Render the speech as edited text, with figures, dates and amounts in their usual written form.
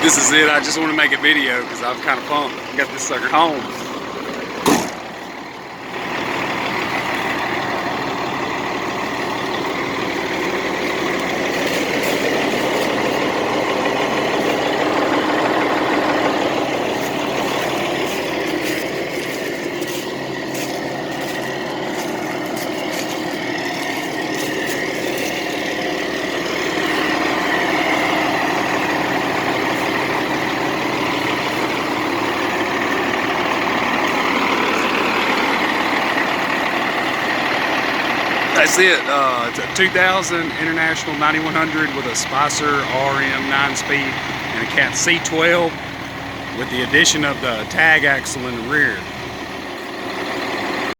This is it. I just want to make a video because I'm kind of pumped. I got this sucker home. That's it. It's a 2000 International 9100 with a Spicer RM 9-speed and a Cat C12 with the addition of the tag axle in the rear.